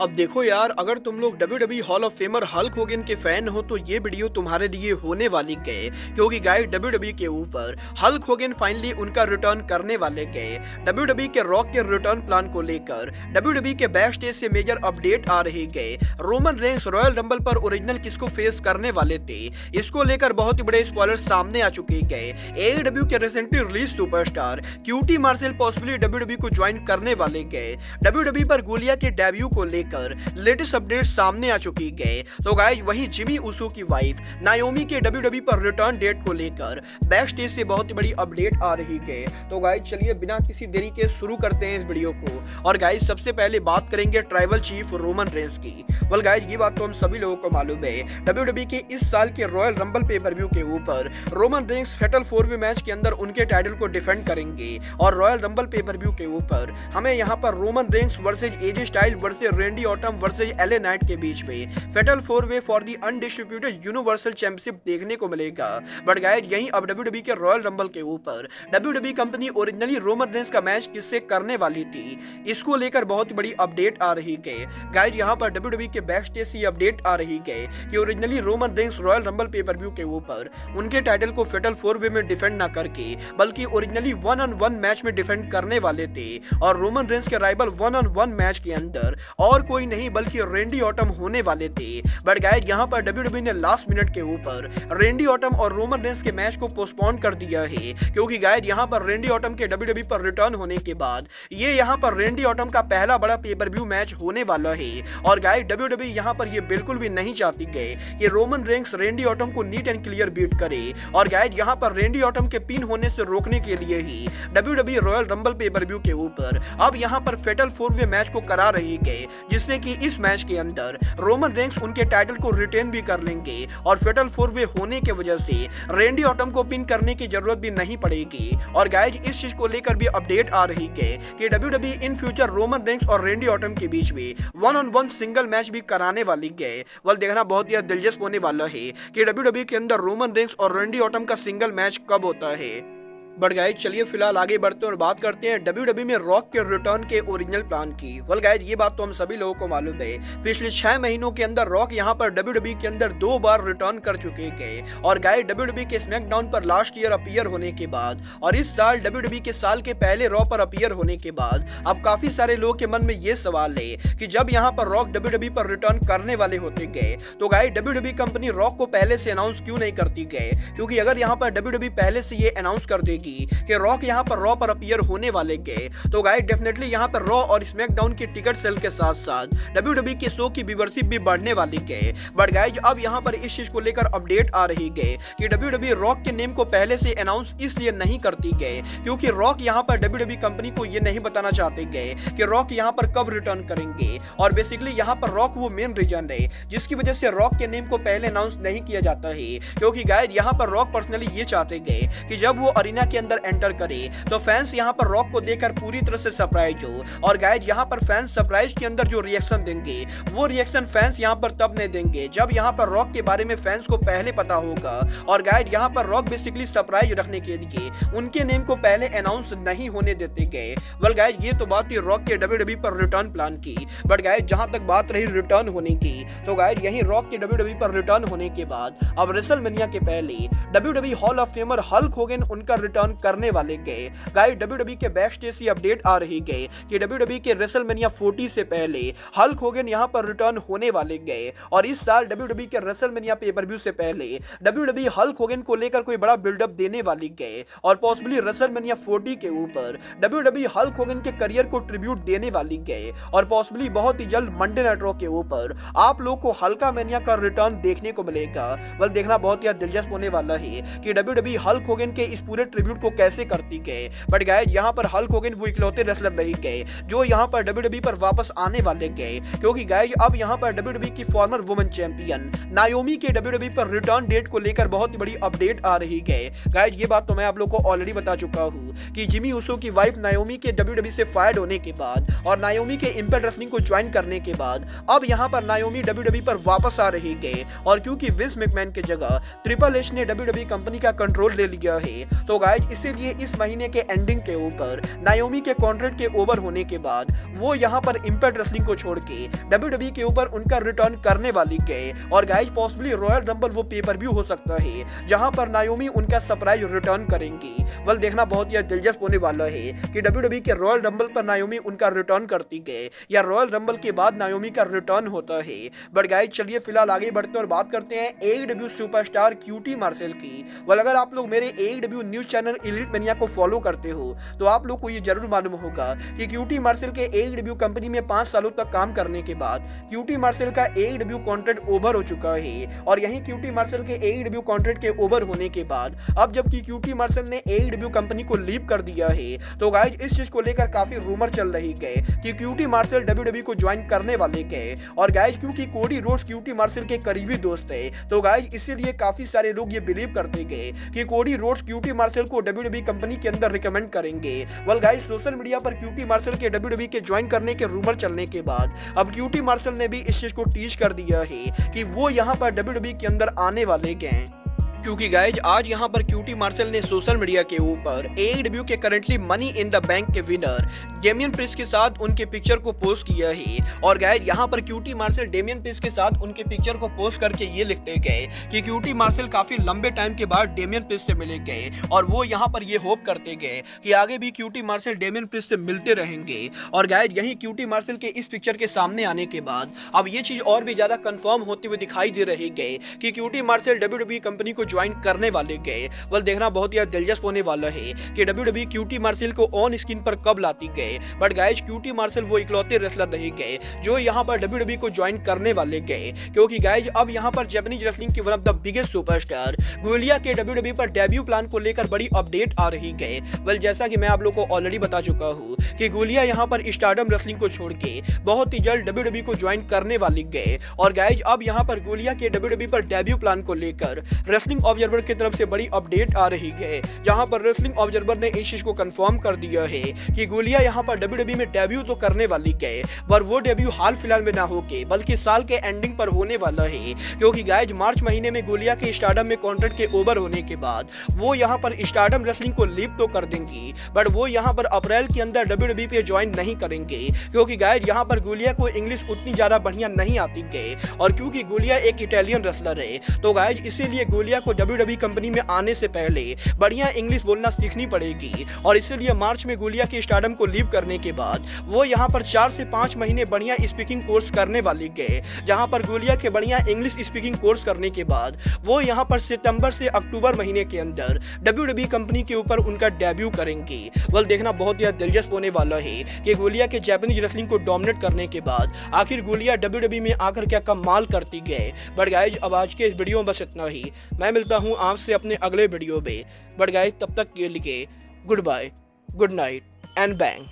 अब देखो यार, अगर तुम लोग WWE hall of famer Hulk Hogan के फैन हो तो ये वीडियो तुम्हारे लिए होने वाली गए, क्योंकि गाइस WWE के ऊपर हल्क होगन फाइनली उनका रिटर्न करने वाले गए। WWE के रॉक के रिटर्न प्लान को लेकर WWE के बैक स्टेज से मेजर अपडेट आ रही गए। रोमन रेंस रॉयल रंबल पर ओरिजिनल किसको फेस करने वाले थे, इसको लेकर बहुत ही बड़े स्पॉयलर्स सामने आ चुके गए। AEW के recently release superstar QT Marshall possibly WWE को ज्वाइन करने वाले गए। WWE पर गुलिया के डेब्यू को लेकर लेटेस्ट अपडेट सामने आ चुकी गए। तो गाइस, वहीं जिमी उसो की वाइफ नायोमी के WWE पर रिटर्न डेट को लेकर बैक स्टेज से बहुत ही बड़ी अपडेट आ रही है। तो गाइस, चलिए बिना किसी देरी के शुरू करते हैं इस वीडियो को। और गाइस, सबसे पहले बात करेंगे ट्राइबल चीफ रोमन रेंस की। वेल गाइस, ये बात तो हम सभी लोगों को मालूम है, WWE के इस साल के रॉयल रंबल पे पर व्यू के ऊपर रोमन रेंस फेटल 4-वे मैच के अंदर उनके टाइटल को डिफेंड करेंगे। और रॉयल रंबल पे पर व्यू के ऊपर हमें यहाँ पर Roman Reigns versus AJ Styles versus Randy Orton versus LA Knight के बीच में फेटल 4-वे for the undisputed universal championship देखने को मिलेगा। बट गाइस, यहीं अब WWE के रॉयल रंबल के ऊपर WWE company originally Roman Reigns का मैच किससे करने वाली थी, इसको लेकर बहुत बड़ी अपडेट आ रही है। गाइस, यहाँ पर WWE के बैक स्टेज से अपडेट आ रही है कि originally Roman Reigns royal rumble पे पर व्यू के ऊपर उनके टाइटल को फेटल 4-वे में डिफेंड ना करके बल्कि ओरिजिनली 1-on-1 मैच में डिफेंड करने वाले थे। और रोमन रेंस के राइवल 1-on-1 मैच के अंदर और कोई नहीं बल्कि रेंडी ऑटम होने वाले थे। बट गाइस, यहाँ पर WWE ने लास्ट मिनट के ऊपर रेंडी ऑटम और रोमन रेंस के मैच को पोस्टपोन कर दिया है, क्योंकि गाइस, यहाँ पर रेंडी ऑटम के WWE पर रिटर्न होने के बाद ये यहाँ पर रेंडी ऑटम का पहला बड़ा पे पर व्यू मैच होने वाला है। और गाइस, WWE यहाँ पर ये बिल्कुल भी नहीं चाहती गए कि रोमन रेंस रेंडी ऑटम को नीट एंड क्लियर बीट करे। और गाइस, यहाँ पर रेंडी ऑटम के पिन होने से रोकने के लिए ही WWE रॉयल रंबल पे पर व्यू के ऊपर अब यहाँ पर फेटल 4-वे मैच को करा रही है, जिससे कि इस मैच के अंदर रोमन रेंस उनके टाइटल को रिटेन भी कर लेंगे। और फेटल 4-वे होने के वजह से रेंडी ऑटम को पिन करने की जरूरत भी नहीं पड़ेगी। और गाइस, इस चीज को लेकर भी अपडेट आ रही है कि WWE in future Roman Reigns और रेंडी ऑटम के बीच में 1-on-1 सिंगल मैच भी कराने वाली है। वह देखना बहुत ही दिलचस्प होने वाला है कि WWE के अंदर रोमन रेंस और रेंडी ऑटम का सिंगल मैच कब होता है। बट गाइस, चलिए फिलहाल आगे बढ़ते हैं और बात करते हैं WWE में रॉक के रिटर्न के ओरिजिनल प्लान की। वेल गाइस, ये बात तो हम सभी लोगों को मालूम है, पिछले 6 महीनों के अंदर रॉक यहाँ पर WWE के अंदर 2 बार रिटर्न कर चुके गए। और गाइस, WWE के स्मैकडाउन पर लास्ट ईयर अपीयर होने के बाद और इस साल WWE के साल के पहले रॉ पर अपीयर होने के बाद अब काफी सारे लोगों के मन में ये सवाल है कि जब यहाँ पर रॉक WWE पर रिटर्न करने वाले होते गए तो गाइस, WWE कंपनी रॉक को पहले से अनाउंस क्यों नहीं करती गए, क्योंकि अगर यहाँ पर WWE पहले से ये अनाउंस कर देगी कि रॉक यहाँ पर रॉ पर अपीयर होने वाले गए तो गाइस, डेफिनेटली यहाँ पर रॉ और स्मैकडाउन की टिकट सेल के साथ साथ WWE के शो की व्यूअरशिप भी बढ़ने वाली गए। बट गाइस, अब यहाँ पर इस चीज को लेकर अपडेट आ रही गए कि WWE रॉक के नेम को पहले से अनाउंस इसलिए नहीं करती गए क्योंकि रॉक यहाँ पर WWE कंपनी को ये नहीं बताना चाहते गए कि रॉक यहाँ पर कब रिटर्न करेंगे। और बेसिकली यहाँ पर रॉक वो मेन रीजन है जिसकी वजह से रॉक के नेम को पहले अनाउंस नहीं किया जाता है, क्योंकि गाइस, यहाँ पर रॉक पर्सनली ये चाहते गए कि जब वो अरीना के अंदर एंटर करे तो फैंस यहाँ पर रॉक को देखकर पूरी तरह से सरप्राइज हो। और गाइस, यहाँ पर फैंस सरप्राइज के अंदर जो रिएक्शन देंगे वो रिएक्शन फैंस यहाँ पर तब नहीं देंगे जब यहाँ पर रॉक के बारे में फैंस को पहले पता होगा। और गाइस, यहाँ पर रॉक बेसिकली सरप्राइज रखने के लिए उनके नेम को पहले अनाउंस नहीं होने देते गए। वेल गाइस, ये तो बात थी रॉक के WWE पर रिटर्न प्लान की। बट गाइस, जहां तक बात रही रिटर्न होने की तो गाइस, यही रॉक के WWE पर रिटर्न होने के बाद अब रेसलमेनिया के पहले WWE hall of famer Hulk Hogan उनका रिटर्न करने वाले गए। गाइस, WWE के बैक स्टेज से अपडेट आ रही गए कि WWE के रेसलमेनिया 40 से पहले हल्क होगन यहां पर रिटर्न होने वाले गए। और इस साल WWE के रेसलमेनिया पे पर व्यू से पहले WWE हल्क होगन को लेकर कोई बड़ा बिल्डअप देने वाली गए और पॉसिबली रेसलमेनिया 40 के ऊपर WWE हल्क होगन के करियर को ट्रिब्यूट देने वाली गए। और पॉसिबली बहुत ही जल्द मंडे नाइट रॉ के ऊपर आप लोग को हल्का मेनिया का रिटर्न देखने को मिलेगा। बल देखना बहुत ही दिलचस्प होने वाला है कि WWE हल्क होगन के इस पूरे ट्रिब्यूट को कैसे करती गए। बट गाइस, यहाँ पर हल्क होगन वो इकलौते रेसलर नहीं गए जो यहाँ पर WWE पर वापस आने वाले गए, क्योंकि गाइस, अब यहाँ पर WWE की फॉर्मर वुमेन चैंपियन नायोमी के WWE पर रिटर्न डेट को लेकर बहुत ही बड़ी अपडेट आ रही गए। गाइस, ये बात तो मैं आप लोग को ऑलरेडी बता चुका हूँ कि जिमी उसो की वाइफ नायोमी के WWE से फायर्ड होने के बाद और नायोमी के इंपैक्ट रेसलिंग को ज्वाइन करने के बाद अब यहाँ पर नायोमी WWE पर वापस आ रही गए। और क्योंकि विंस मैकमैन की जगह ट्रिपल एच ने WWE कंपनी का कंट्रोल ले लिया है तो गाइस, गाइज इसीलिए इस महीने के एंडिंग के ऊपर नायोमी के कॉन्ट्रैक्ट के ओवर होने के बाद वो यहाँ पर इम्पैक्ट रेसलिंग को छोड़ के WWE के ऊपर उनका रिटर्न करने वाली गए। और गाइज पॉसिबली रॉयल रंबल वो पेपर व्यू हो सकता है जहां पर नायोमी उनका सरप्राइज रिटर्न करेंगी। वल देखना बहुत ही दिलचस्प होने वाला है कि WWE के रॉयल रंबल पर नायोमी उनका रिटर्न करती गए या रॉयल रंबल के बाद नायोमी का रिटर्न होता है। बट गाइज चलिए फिलहाल आगे बढ़ते और बात करते हैं AEW सुपरस्टार QT मार्शल की। वल अगर आप लोग मेरे AEW news channel elite mania को फॉलो करते हो तो आप लोग को ये जरूर मालूम होगा कि QT मार्शल के AEW कंपनी में 5 सालों तक काम करने के बाद QT मार्शल का AEW कॉन्ट्रैक्ट ओवर हो चुका है। और यहीं QT मार्शल के AEW कॉन्ट्रैक्ट के ओवर होने के बाद अब जबकि QT मार्शल ने AEW कंपनी को लीव कर दिया है तो गाइज इस चीज को लेकर काफी रूमर चल रही गए कि QT मार्शल WWE को ज्वाइन करने वाले गए। और गाइज क्योंकि कोडी रोड्स QT मार्शल के करीबी दोस्त है तो गाइज इसीलिए काफी सारे लोग ये बिलीव करते गए कि कोडी रोड्स QT मार्शल को WWE कंपनी के अंदर रिकमेंड करेंगे। वेल गाइज सोशल मीडिया पर QT मार्शल के WWE के ज्वाइन करने के रूमर चलने के बाद अब QT मार्शल ने भी इस चीज को टीच कर दिया है कि वो यहाँ पर WWE के अंदर आने वाले गए। क्योंकि गाइज आज यहाँ पर QT मार्शल ने सोशल मीडिया के ऊपर AEW के currently money in the bank के विनर डेमियन प्रिस्ट के साथ उनके पिक्चर को पोस्ट किया है। और गाइज यहाँ पर QT मार्शल डेमियन प्रिस्ट के साथ उनके पिक्चर को पोस्ट करके ये लिखते गए कि QT मार्शल काफी लंबे टाइम के बाद डेमियन प्रिस्ट से मिले गए और वो यहाँ पर ये होप करते गए कि आगे भी QT मार्शल डेमियन प्रिस्ट से मिलते रहेंगे। और गाइज यही QT मार्शल के इस पिक्चर के सामने आने के बाद अब ये चीज और भी ज्यादा कंफर्म होते हुए दिखाई दे रही गए कि QT मार्शल WWE कंपनी को ज्वाइन करने वाले गए। वल देखना बहुत ही दिलचस्प होने वाला है कि WWE QT मार्शल को ऑन स्क्रीन पर कब लाती गए। बट गाइज QT मार्शल वो इकलौते रेसलर नहीं गए जो यहाँ पर WWE को ज्वाइन करने वाले गए, क्योंकि गाइज अब यहाँ पर जापानीज रेसलिंग की one of the biggest superstar Gulia के WWE पर डेब्यू प्लान को लेकर बड़ी अपडेट आ रही गए। वेल जैसा कि मैं आप लोग को ऑलरेडी बता चुका हूँ कि गुलिया यहाँ पर स्टारडम रेसलिंग को छोड़ के बहुत ही जल्द WWE को ज्वाइन करने वाली गए। और गाइज अब यहाँ पर गुलिया के WWE पर डेब्यू प्लान को लेकर रेसलिंग ऑब्जर्वर की तरफ से बड़ी अपडेट आ रही है, जहां पर रेसलिंग ऑब्जर्वर ने इस चीज को कंफर्म कर दिया है कि गुलिया यहां पर WWE में डेब्यू तो करने वाली गए पर वो डेब्यू हाल फिलहाल में ना होके बल्कि साल के एंडिंग पर होने वाला है। क्योंकि गाइज मार्च महीने में गुलिया के स्टारडम में कॉन्ट्रैक्ट के ओवर होने के बाद वो यहां पर स्टारडम रेसलिंग को लीव तो कर देंगी बट वो यहां पर अप्रैल के अंदर WWE पे ज्वाइन नहीं करेंगे, क्योंकि गाइज यहां पर गुलिया को इंग्लिश उतनी ज्यादा बढ़िया नहीं आती गए। और क्योंकि गुलिया एक इटालियन रेसलर है तो गाइज इसीलिए गुलिया को WWE कंपनी में आने से पहले बढ़िया इंग्लिश बोलना सीखनी पड़ेगी। और इसीलिए मार्च में गुलिया के स्टारडम को लीव करने के बाद वो यहाँ पर 4 से 5 महीने बढ़िया स्पीकिंग कोर्स करने वाली गए, जहाँ पर गुलिया के बढ़िया इंग्लिश स्पीकिंग कोर्स करने के बाद वो यहाँ पर सितंबर से अक्टूबर महीने के अंदर WWE कंपनी के ऊपर उनका डेब्यू करेंगी। वल देखना बहुत ही दिलचस्प होने वाला है कि गुलिया के जापानीज रेसलिंग को डोमिनेट करने के बाद आखिर गुलिया WWE में आकर क्या कमाल करती गए। बट गाइज अब आज के इस वीडियो में बस इतना ही, मैं मिलता हूँ आपसे अपने अगले वीडियो में। बट गाइज तब तक के लिए goodbye, good night and bang.